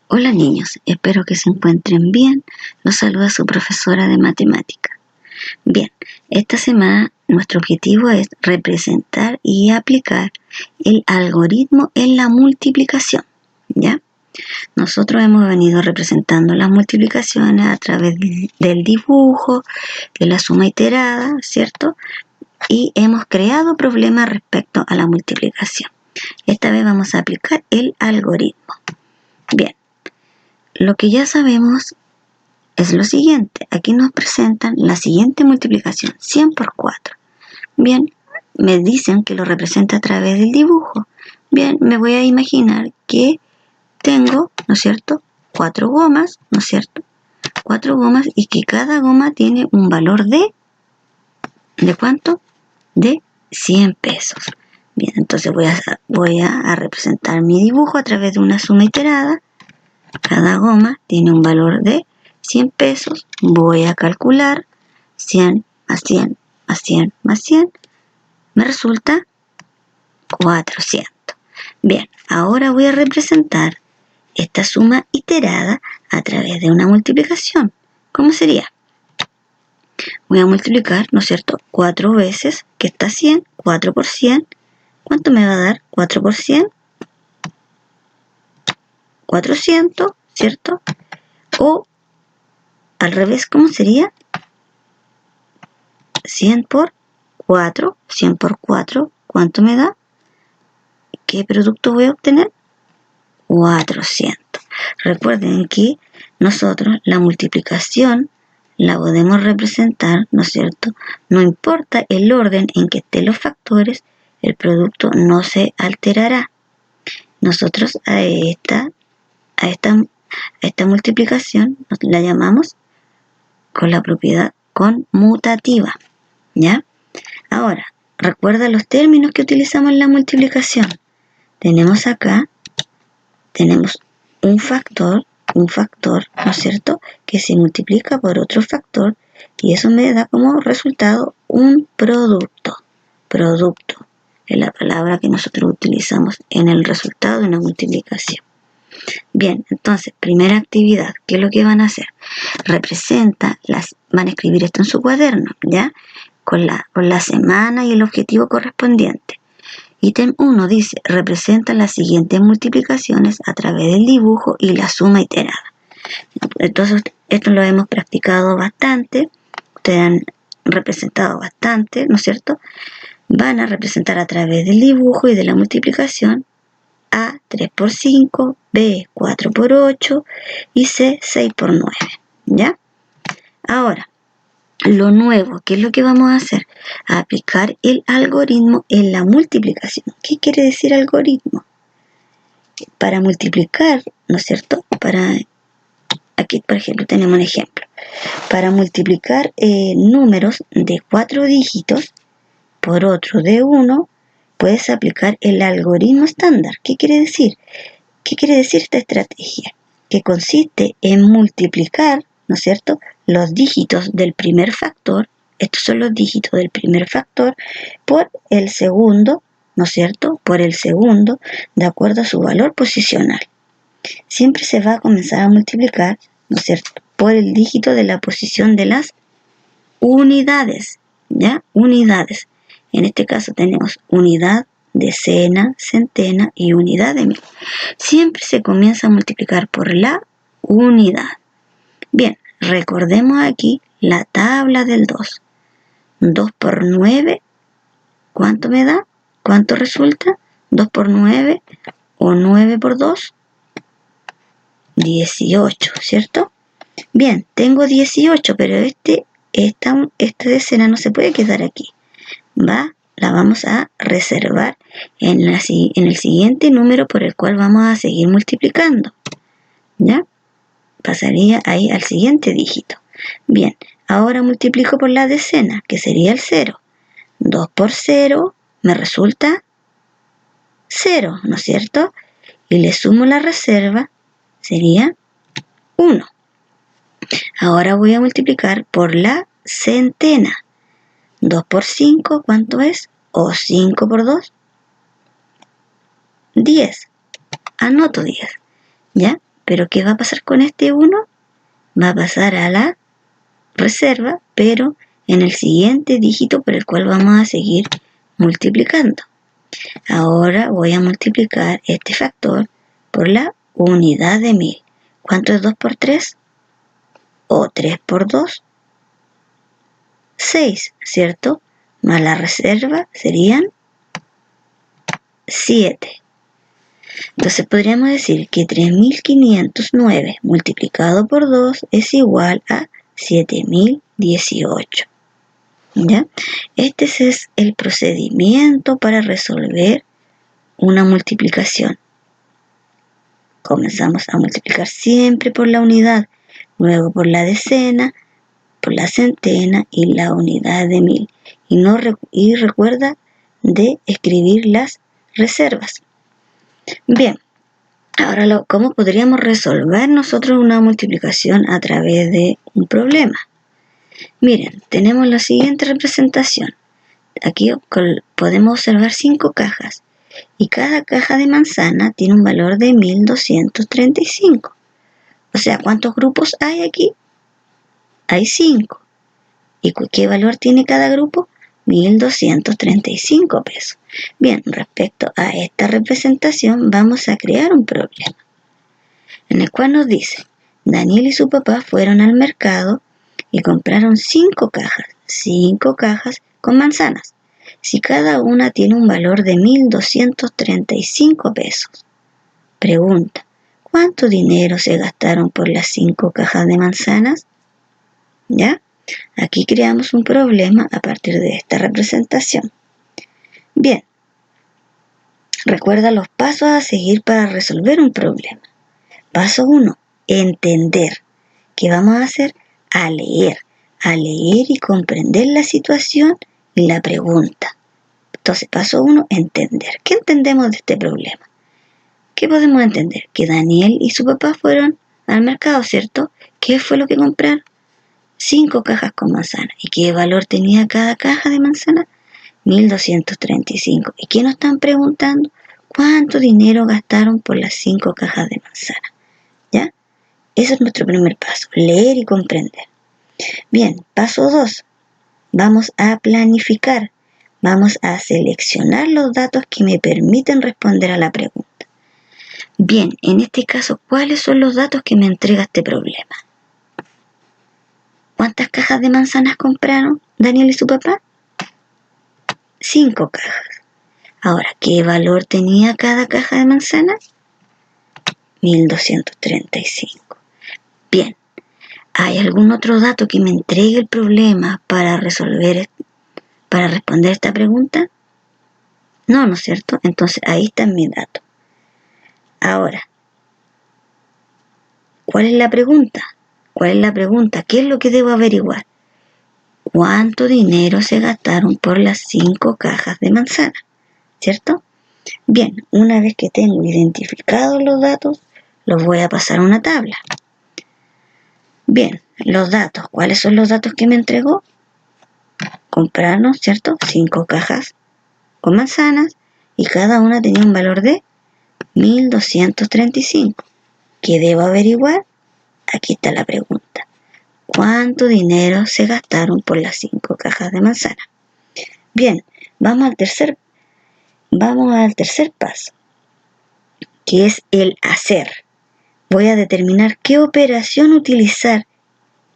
Hola niños, espero que se encuentren bien. Los saluda su profesora de matemática. Bien, esta semana nuestro objetivo es representar y aplicar el algoritmo en la multiplicación, ¿ya? Nosotros hemos venido representando las multiplicaciones a través del dibujo, de la suma iterada, ¿cierto? Y hemos creado problemas respecto a la multiplicación. Esta vez vamos a aplicar el algoritmo. Bien. Lo que ya sabemos es lo siguiente. Aquí nos presentan la siguiente multiplicación, 100 por 4. Bien, me dicen que lo representa a través del dibujo. Bien, me voy a imaginar que tengo, ¿no es cierto?, 4 gomas, ¿no es cierto? 4 gomas y que cada goma tiene un valor ¿de cuánto? De 100 pesos. Bien, entonces voy a representar mi dibujo a través de una suma iterada. Cada goma tiene un valor de 100 pesos. Voy a calcular 100 más 100 más 100 más 100. Me resulta 400. Bien, ahora voy a representar esta suma iterada a través de una multiplicación. ¿Cómo sería? Voy a multiplicar, ¿no es cierto?, 4 veces, que está 100, 4 por 100. ¿Cuánto me va a dar 4 por 100? 400, ¿cierto? O al revés, ¿cómo sería? 100 por 4, 100 por 4, ¿cuánto me da? ¿Qué producto voy a obtener? 400. Recuerden que nosotros la multiplicación la podemos representar, ¿no es cierto? No importa el orden en que estén los factores, el producto no se alterará. Nosotros a esta multiplicación la llamamos con la propiedad conmutativa, ¿ya? Ahora, recuerda los términos que utilizamos en la multiplicación. Tenemos acá, tenemos un factor, ¿no es cierto?, que se multiplica por otro factor y eso me da como resultado un producto. Producto es la palabra que nosotros utilizamos en el resultado de una multiplicación. Bien, entonces, primera actividad, ¿qué es lo que van a hacer? Van a escribir esto en su cuaderno, ¿ya? Con la semana y el objetivo correspondiente. Ítem 1 dice, representa las siguientes multiplicaciones a través del dibujo y la suma iterada. Entonces, esto lo hemos practicado bastante, ustedes han representado bastante, ¿no es cierto? Van a representar a través del dibujo y de la multiplicación A 3 por 5, B 4 por 8 y C 6 por 9, ¿ya? Ahora, lo nuevo, ¿qué es lo que vamos a hacer? A aplicar el algoritmo en la multiplicación. ¿Qué quiere decir algoritmo? Para multiplicar, ¿no es cierto? Aquí, por ejemplo, tenemos un ejemplo. Para multiplicar números de 4 dígitos por otro de 1, puedes aplicar el algoritmo estándar. ¿Qué quiere decir? ¿Qué quiere decir esta estrategia? Que consiste en multiplicar, ¿no es cierto?, los dígitos del primer factor, estos son los dígitos del primer factor, por el segundo, ¿no es cierto?, por el segundo, de acuerdo a su valor posicional. Siempre se va a comenzar a multiplicar, ¿no es cierto?, por el dígito de la posición de las unidades, ¿ya? Unidades. En este caso tenemos unidad, decena, centena y unidad de mil. Siempre se comienza a multiplicar por la unidad. Bien, recordemos aquí la tabla del 2. 2 por 9, ¿cuánto me da? ¿Cuánto resulta? 2 por 9 o 9 por 2, 18, ¿cierto? Bien, tengo 18, pero esta decena no se puede quedar aquí. La vamos a reservar en el siguiente número por el cual vamos a seguir multiplicando, ¿ya? Pasaría ahí al siguiente dígito. Bien, ahora multiplico por la decena, que sería el 0. 2 por 0 me resulta 0, ¿no es cierto? Y le sumo la reserva, sería 1. Ahora voy a multiplicar por la centena. 2 por 5, ¿cuánto es? O 5 por 2, 10. Anoto 10, ¿ya? pero ¿qué va a pasar con este 1? Va a pasar a la reserva, pero en el siguiente dígito por el cual vamos a seguir multiplicando. Ahora voy a multiplicar este factor por la unidad de 1000. ¿Cuánto es 2 por 3? O 3 por 2. 6, ¿cierto? Más la reserva serían 7. Entonces podríamos decir que 3509 multiplicado por 2 es igual a 7018. ¿Ya? Este es el procedimiento para resolver una multiplicación. Comenzamos a multiplicar siempre por la unidad, luego por la decena, por la centena y la unidad de 1000. Y recuerda de escribir las reservas. Bien, ahora ¿cómo podríamos resolver nosotros una multiplicación a través de un problema? Miren, tenemos la siguiente representación. Aquí podemos observar 5 cajas y cada caja de manzana tiene un valor de 1235. O sea, ¿cuántos grupos hay aquí? Hay 5. ¿Y qué valor tiene cada grupo? 1235 pesos. Bien, respecto a esta representación vamos a crear un problema en el cual nos dice: Daniel y su papá fueron al mercado y compraron 5 cajas con manzanas. Si cada una tiene un valor de 1235 pesos. Pregunta: ¿cuánto dinero se gastaron por las 5 cajas de manzanas? ¿Ya? Aquí creamos un problema a partir de esta representación. Bien, recuerda los pasos a seguir para resolver un problema. Paso 1, entender. ¿Qué vamos a hacer? A leer y comprender la situación y la pregunta. Entonces, paso 1, entender. ¿Qué entendemos de este problema? ¿Qué podemos entender? Que Daniel y su papá fueron al mercado, ¿cierto? ¿Qué fue lo que compraron? 5 cajas con manzana. ¿Y qué valor tenía cada caja de manzana? 1235. ¿Y qué nos están preguntando? ¿Cuánto dinero gastaron por las 5 cajas de manzana? ¿Ya? Ese es nuestro primer paso, leer y comprender. Bien, paso 2. Vamos a planificar. Vamos a seleccionar los datos que me permiten responder a la pregunta. Bien, en este caso, ¿cuáles son los datos que me entrega este problema? ¿Cuántas cajas de manzanas compraron Daniel y su papá? 5 cajas. Ahora, ¿qué valor tenía cada caja de manzanas? 1235. Bien, ¿hay algún otro dato que me entregue el problema para responder esta pregunta? No, ¿no es cierto? Entonces ahí está mi dato. Ahora, ¿cuál es la pregunta? ¿Qué es lo que debo averiguar? ¿Cuánto dinero se gastaron por las 5 cajas de manzana? ¿Cierto? Bien, una vez que tengo identificados los datos, los voy a pasar a una tabla. Bien, los datos. ¿Cuáles son los datos que me entregó? Compraron, ¿cierto? 5 cajas con manzanas y cada una tenía un valor de 1235. ¿Qué debo averiguar? Aquí está la pregunta. ¿Cuánto dinero se gastaron por las 5 cajas de manzana? Bien, vamos al tercer paso, que es el hacer. Voy a determinar qué operación utilizar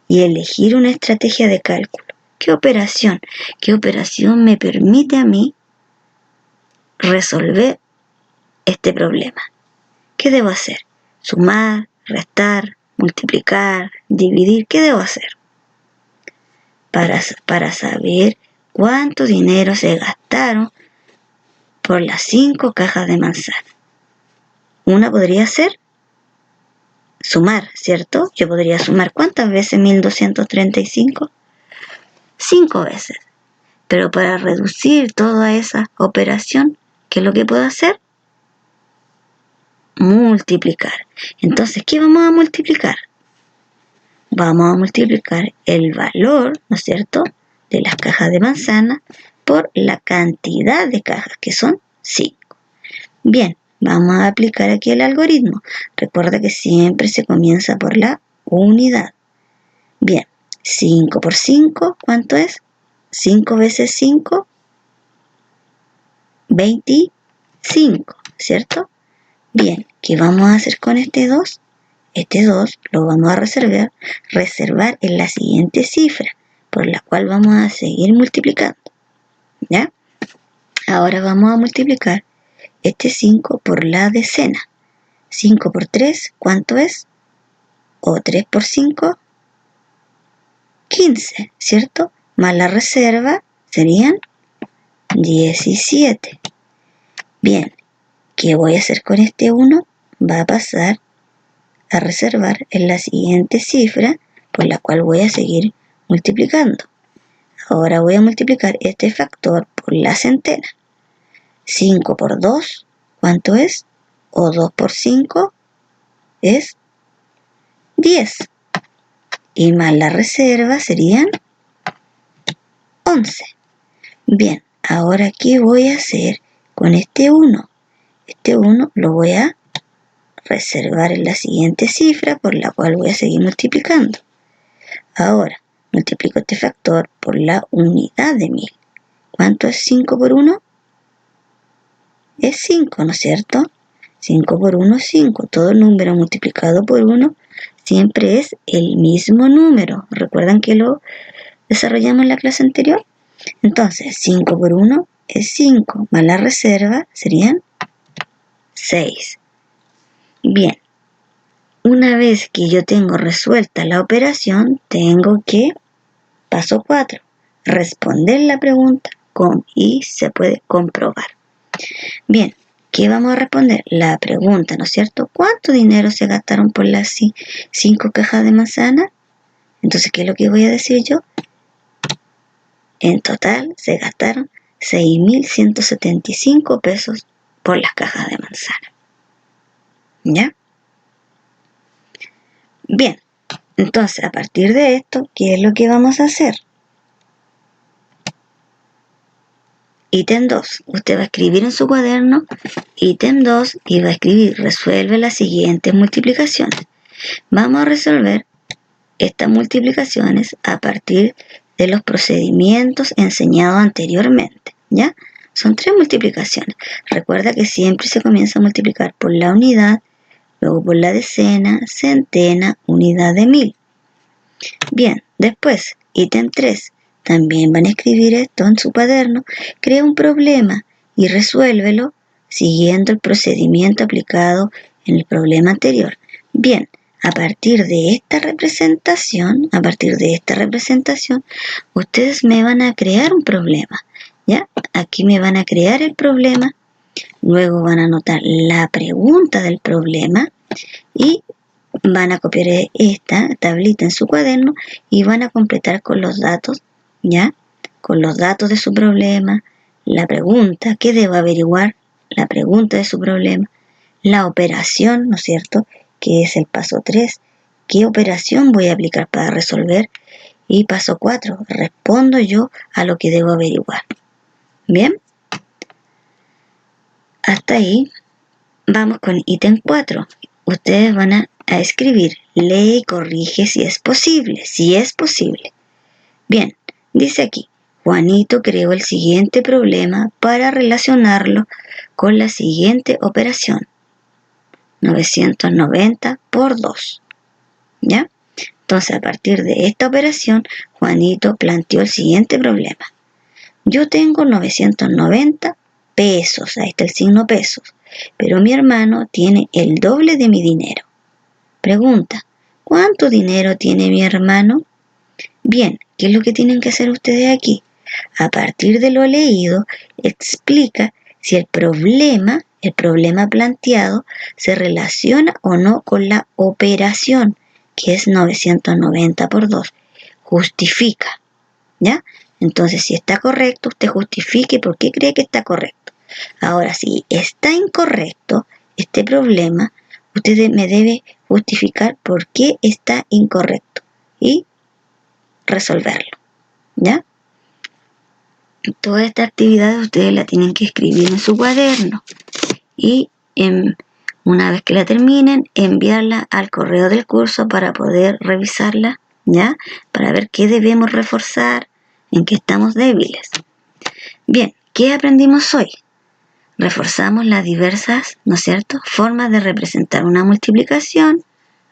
y elegir una estrategia de cálculo. ¿Qué operación me permite a mí resolver este problema? ¿Qué debo hacer? Sumar, restar, multiplicar, dividir. ¿Qué debo hacer? Para saber cuánto dinero se gastaron por las 5 cajas de manzana. Una podría ser sumar, ¿cierto? Yo podría sumar ¿cuántas veces 1235? 5 veces. Pero para reducir toda esa operación, ¿qué es lo que puedo hacer? Multiplicar. Entonces, ¿qué vamos a multiplicar? Vamos a multiplicar el valor, ¿no es cierto?, de las cajas de manzana por la cantidad de cajas, que son 5. Bien, vamos a aplicar aquí el algoritmo. Recuerda que siempre se comienza por la unidad. Bien, 5 por 5, ¿cuánto es? 5 veces 5, 25, ¿cierto? Bien, ¿qué vamos a hacer con este 2? Este 2 lo vamos a reservar en la siguiente cifra, por la cual vamos a seguir multiplicando, ¿ya? Ahora vamos a multiplicar este 5 por la decena. 5 por 3, ¿cuánto es? O 3 por 5, 15, ¿cierto? Más la reserva serían 17. Bien, ¿qué voy a hacer con este 1? Va a pasar a reservar en la siguiente cifra, por la cual voy a seguir multiplicando. Ahora voy a multiplicar este factor por la centena. 5 por 2, ¿cuánto es? O 2 por 5 es 10. Y más la reserva serían 11. Bien, ahora ¿qué voy a hacer con este 1? Este 1 lo voy a reservar en la siguiente cifra, por la cual voy a seguir multiplicando. Ahora, multiplico este factor por la unidad de 1000. ¿Cuánto es 5 por 1? Es 5, ¿no es cierto? 5 por 1 es 5. Todo número multiplicado por 1 siempre es el mismo número. ¿Recuerdan que lo desarrollamos en la clase anterior? Entonces, 5 por 1 es 5, más la reserva serían 6. Bien, una vez que yo tengo resuelta la operación, tengo que, paso 4, responder la pregunta y se puede comprobar. Bien, ¿qué vamos a responder? La pregunta, ¿no es cierto? ¿Cuánto dinero se gastaron por las 5 cajas de manzana? Entonces, ¿qué es lo que voy a decir yo? En total se gastaron 6.175 pesos por las cajas de manzana. ¿Ya? Bien, entonces a partir de esto, ¿qué es lo que vamos a hacer? Ítem 2. Usted va a escribir en su cuaderno ítem 2 y va a escribir resuelve las siguientes multiplicaciones. Vamos a resolver estas multiplicaciones a partir de los procedimientos enseñados anteriormente, ¿ya? Son 3 multiplicaciones. Recuerda que siempre se comienza a multiplicar por la unidad, luego por la decena, centena, unidad de 1000. Bien, después, ítem 3. También van a escribir esto en su cuaderno. Crea un problema y resuélvelo siguiendo el procedimiento aplicado en el problema anterior. Bien, a partir de esta representación, ustedes me van a crear un problema, ¿ya? Aquí me van a crear el problema, luego van a anotar la pregunta del problema y van a copiar esta tablita en su cuaderno y van a completar con los datos, ¿ya? Con los datos de su problema, la pregunta, ¿qué debo averiguar? La pregunta de su problema, la operación, ¿no es cierto?, que es el paso 3, ¿qué operación voy a aplicar para resolver? Y paso 4, respondo yo a lo que debo averiguar. Bien, hasta ahí vamos con ítem 4. Ustedes van a escribir, lee y corrige si es posible, Bien, dice aquí, Juanito creó el siguiente problema para relacionarlo con la siguiente operación. 990 por 2, ¿ya? Entonces, a partir de esta operación, Juanito planteó el siguiente problema. Yo tengo 990 pesos, ahí está el signo pesos, pero mi hermano tiene el doble de mi dinero. Pregunta, ¿cuánto dinero tiene mi hermano? Bien, ¿qué es lo que tienen que hacer ustedes aquí? A partir de lo leído, explica si el problema planteado se relaciona o no con la operación, que es 990 por 2. Justifica, ¿ya? Entonces, si está correcto, usted justifique por qué cree que está correcto. Ahora, si está incorrecto este problema, usted me debe justificar por qué está incorrecto y resolverlo, ¿ya? Toda esta actividad ustedes la tienen que escribir en su cuaderno y una vez que la terminen, enviarla al correo del curso para poder revisarla, ¿ya? Para ver qué debemos reforzar, en qué estamos débiles. Bien, ¿qué aprendimos hoy? Reforzamos las diversas, ¿no es cierto?, formas de representar una multiplicación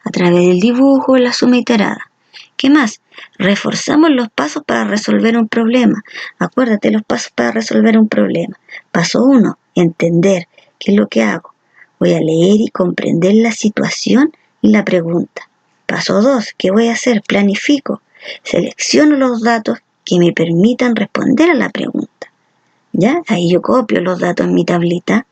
a través del dibujo, la suma iterada. ¿Qué más? Reforzamos los pasos para resolver un problema. Acuérdate los pasos para resolver un problema. Paso 1, entender qué es lo que hago. Voy a leer y comprender la situación y la pregunta. Paso 2, ¿qué voy a hacer? Planifico. Selecciono los datos que me permitan responder a la pregunta. ¿Ya? Ahí yo copio los datos en mi tablita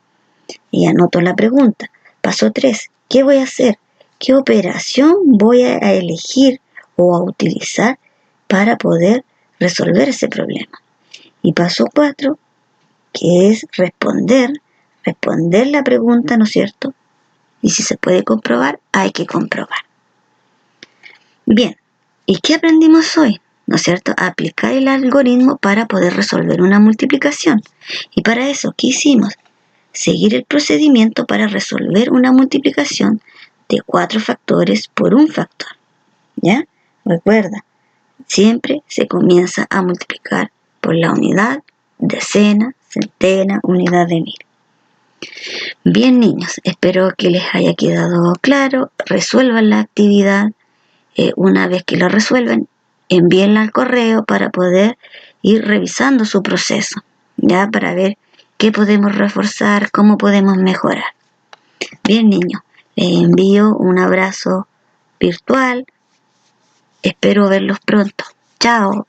y anoto la pregunta. Paso 3, ¿qué voy a hacer? ¿Qué operación voy a elegir o a utilizar para poder resolver ese problema? Y paso 4, que es responder la pregunta, ¿no es cierto? Y si se puede comprobar, hay que comprobar. Bien, ¿y qué aprendimos hoy? ¿No es cierto? Aplicar el algoritmo para poder resolver una multiplicación. Y para eso, ¿qué hicimos? Seguir el procedimiento para resolver una multiplicación de 4 factores por un factor. ¿Ya? Recuerda, siempre se comienza a multiplicar por la unidad, decena, centena, unidad de mil. Bien, niños, espero que les haya quedado claro. Resuelvan la actividad. Una vez que lo resuelven, envíenla al correo para poder ir revisando su proceso, ya, para ver qué podemos reforzar, cómo podemos mejorar. Bien, niños, les envío un abrazo virtual. Espero verlos pronto. Chao.